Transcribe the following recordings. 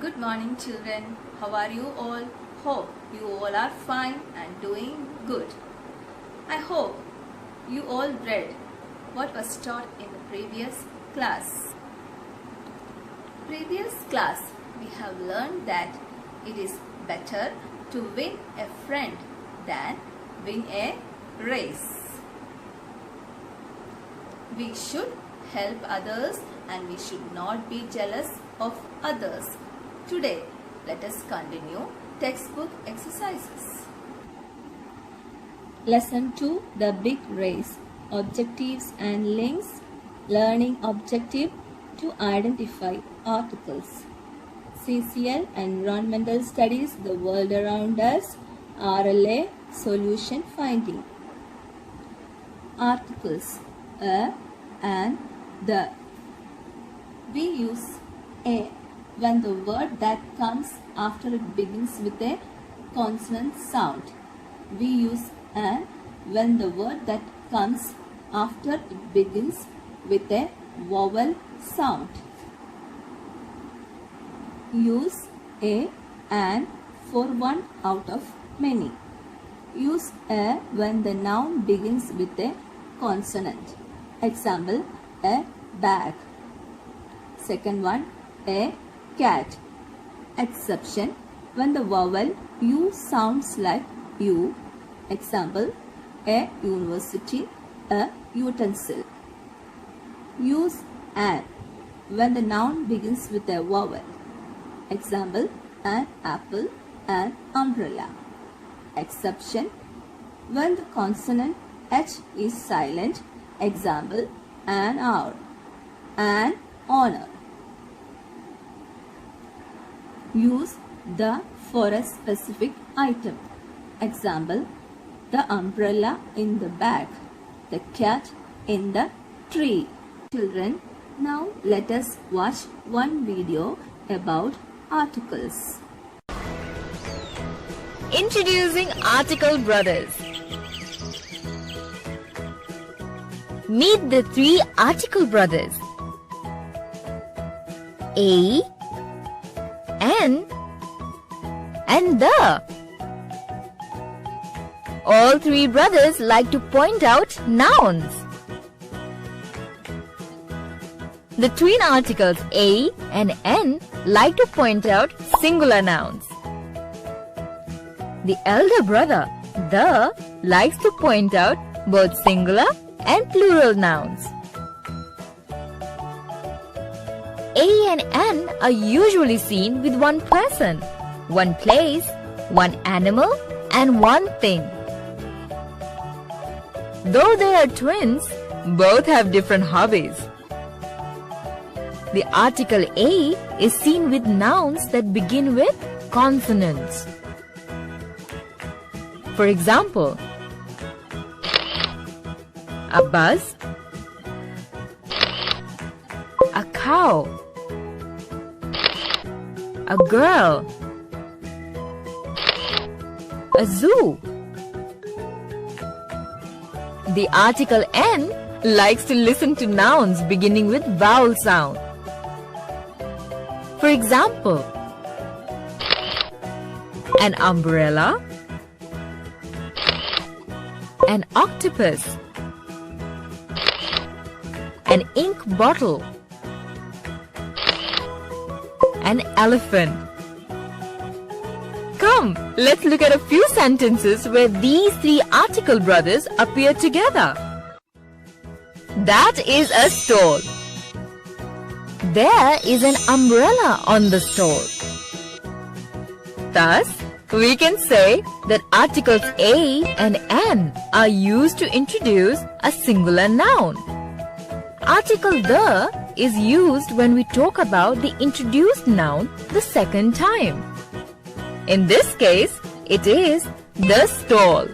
Good morning, children. How are you all? Hope you all are fine and doing good. I hope you all read what was taught in the previous class. Previous class, we have learned that it is better to win a friend than win a race. We should help others and we should not be jealous of others. Today, let us continue textbook exercises. Lesson 2, The Big Race. Objectives and links. Learning objective to identify articles. CCL Environmental Studies, the world around us. RLA Solution Finding. Articles a and the. We use a when the word that comes after it begins with a consonant sound. We use an when the word that comes after it begins with a vowel sound. Use a and for one out of many. Use a when the noun begins with a consonant. Example, a bag. Second one, a cat. Exception, when the vowel U sounds like U. Example, a university, a utensil. Use an when the noun begins with a vowel. Example, an apple, an umbrella. Exception, when the consonant H is silent. Example, an hour, an honor. Use the for a specific item. Example, the umbrella in the bag, the cat in the tree. Children, now let us watch one video about articles. Introducing Article Brothers. Meet the three Article Brothers. A, N, and the. All three brothers like to point out nouns. The twin articles A and N like to point out singular nouns. The elder brother, the, likes to point out both singular and plural nouns. A and N are usually seen with one person, one place, one animal, and one thing. Though they are twins, both have different hobbies. The article A is seen with nouns that begin with consonants. For example, a bus, a cow, a girl, a zoo. The article N likes to listen to nouns beginning with vowel sound. For example, an umbrella, an octopus, an ink bottle, an elephant. Come, let's look at a few sentences where these three article brothers appear together. That is a store. There is an umbrella on the store. Thus, we can say that articles A and N are used to introduce a singular noun. Article the is used when we talk about the introduced noun the second time. In this case, it is the stall.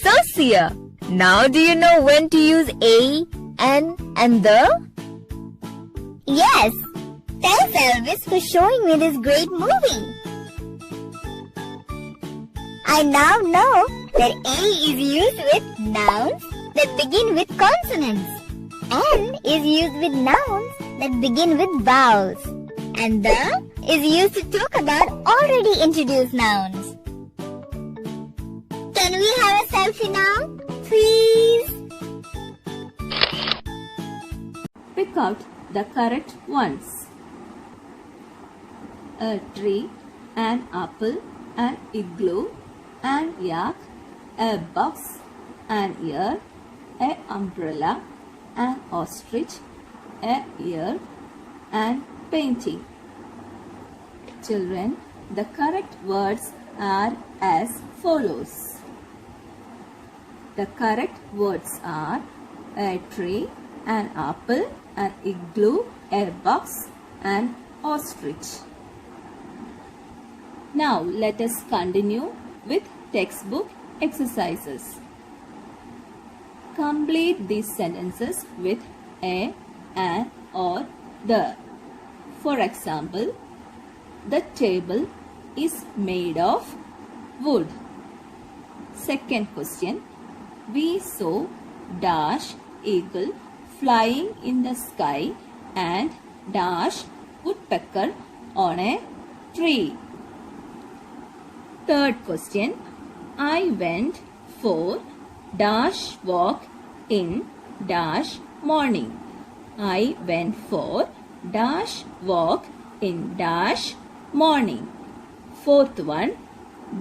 So, Sia, now do you know when to use A, N, and the? Yes! Thanks, Elvis, for showing me this great movie. I now know that A is used with nouns that begin with consonants. An is used with nouns that begin with vowels. And the is used to talk about already introduced nouns. Can we have a selfie now? Please? Pick out the correct ones. A tree, an apple, an igloo, an yak, a box, an ear, a umbrella, an ostrich, a ear, and painting. Children, the correct words are as follows. The correct words are a tree, an apple, an igloo, a box, and ostrich. Now let us continue with textbook exercises. Complete these sentences with a, an, or the. For example, the table is made of wood. Second question, we saw dash eagle flying in the sky and dash woodpecker on a tree. Third question, I went for dash walk in dash morning. I went for dash walk in dash morning. Fourth one,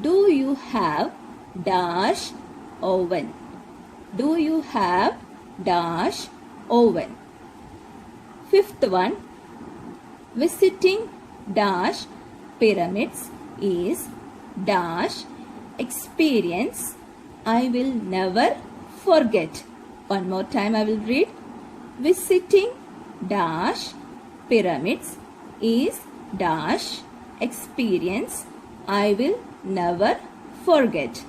do you have dash oven? Do you have dash oven? Fifth one, visiting dash pyramids is dash experience I will never forget. One more time I will read. Visiting dash pyramids is dash experience I will never forget.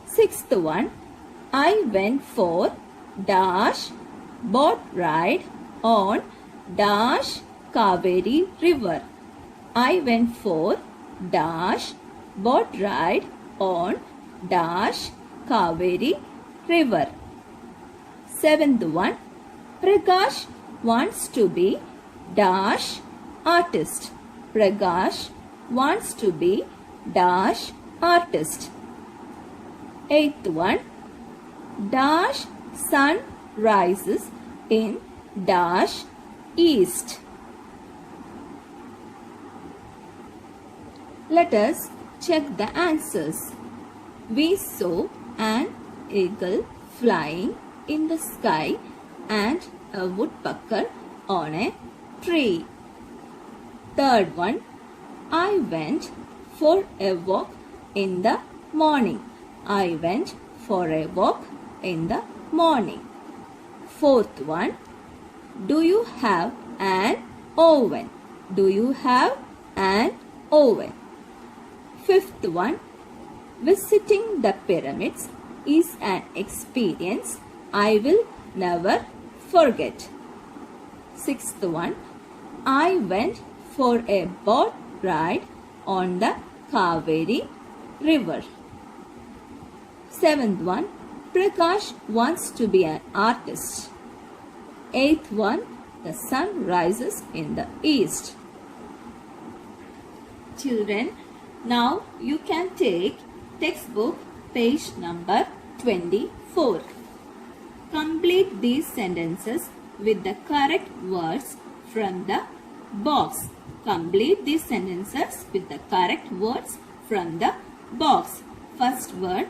Sixth one, I went for dash boat ride on dash Kaveri river. I went for dash boat ride on dash Kaveri river. Seventh one, Prakash wants to be dash artist. Prakash wants to be dash artist. Eighth one, dash sun rises in dash east. Let us check the answers. We saw an eagle flying in the sky and a woodpecker on a tree. Third one, I went for a walk in the morning. I went for a walk in the morning. Fourth one, do you have an oven? Do you have an oven? Fifth one, visiting the pyramids is an experience I will never forget. Sixth one, I went for a boat ride on the Kaveri river. Seventh one, Prakash wants to be an artist. Eighth one, the sun rises in the east. Children, now you can take textbook page number 24. Complete these sentences with the correct words from the box. Complete these sentences with the correct words from the box. First word,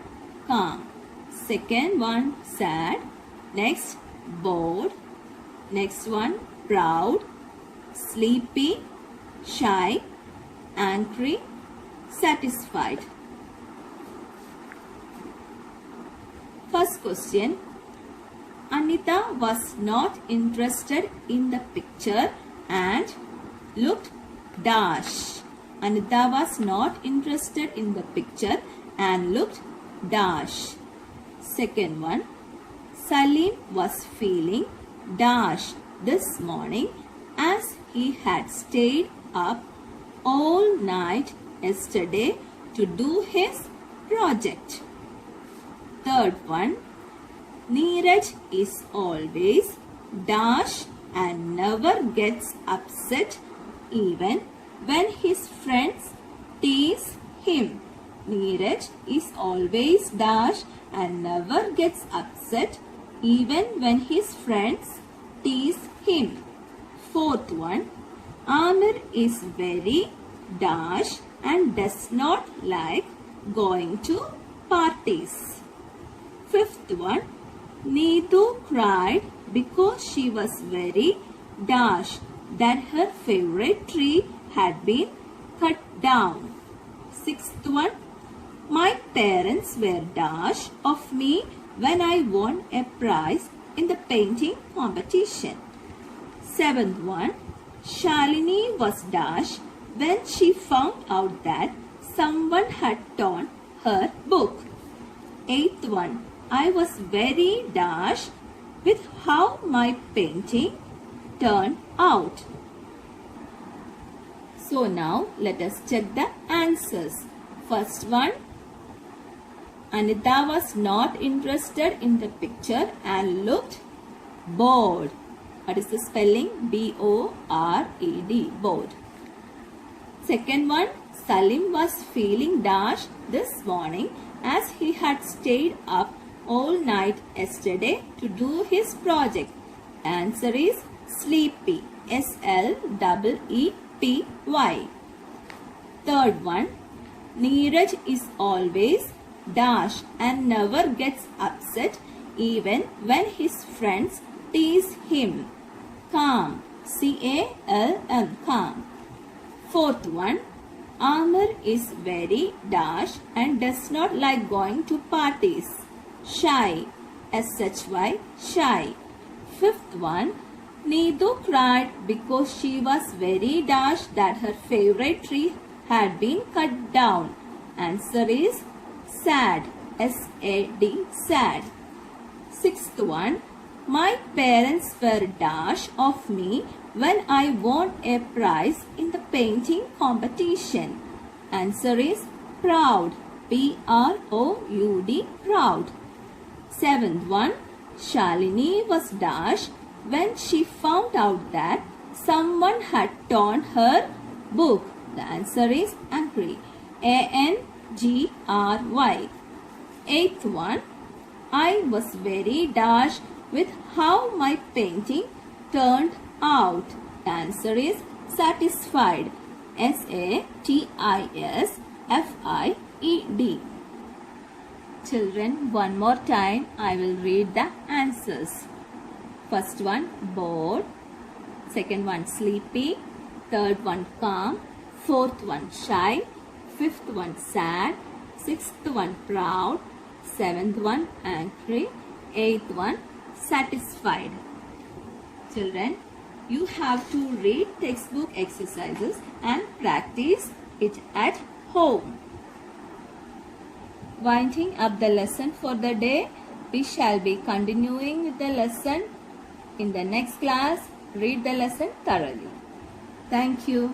calm. Second one, sad. Next, bored. Next one, proud. Sleepy, shy, angry, satisfied. First question, Anita was not interested in the picture and looked dash. Anita was not interested in the picture and looked dash. Second one, Salim was feeling dash this morning as he had stayed up all night yesterday to do his project. Third one, Neeraj is always dash and never gets upset even when his friends tease him. Neeraj is always dash and never gets upset even when his friends tease him. Fourth one, Amir is very dash and does not like going to parties. Fifth one, Neetu cried because she was very dash that her favorite tree had been cut down. Sixth one, my parents were dash of me when I won a prize in the painting competition. Seventh one, Shalini was dash when she found out that someone had torn her book. Eighth one, I was very dash with how my painting turned out. So now let us check the answers. First one, Anita was not interested in the picture and looked bored. What is the spelling? B-O-R-E-D, bored. Second one, Salim was feeling dash this morning as he had stayed up all night yesterday to do his project. Answer is sleepy. S-L-E-E-P-Y. Third one, Neeraj is always dash and never gets upset even when his friends tease him. Calm. C-A-L-M. Calm. Fourth one, Amir is very dash and does not like going to parties. Shy. S-H-Y. Shy. Fifth one, Neetu cried because she was very dash that her favorite tree had been cut down. Answer is sad. S-A-D. Sad. Sixth one, my parents were dash of me when I won a prize in the painting competition. Answer is proud. P-R-O-U-D. Proud. Seventh one, Shalini was dash when she found out that someone had torn her book. The answer is angry. A-N-G-R-Y. Eighth one, I was very dash with how my painting turned out. The answer is satisfied. S-A-T-I-S-F-I-E-D. Children, one more time I will read the answers. First one, bored. Second one, sleepy. Third one, calm. Fourth one, shy. Fifth one, sad. Sixth one, proud. Seventh one, angry. Eighth one, satisfied. Children, you have to read textbook exercises and practice it at home. Winding up the lesson for the day, we shall be continuing with the lesson in the next class. Read the lesson thoroughly. Thank you.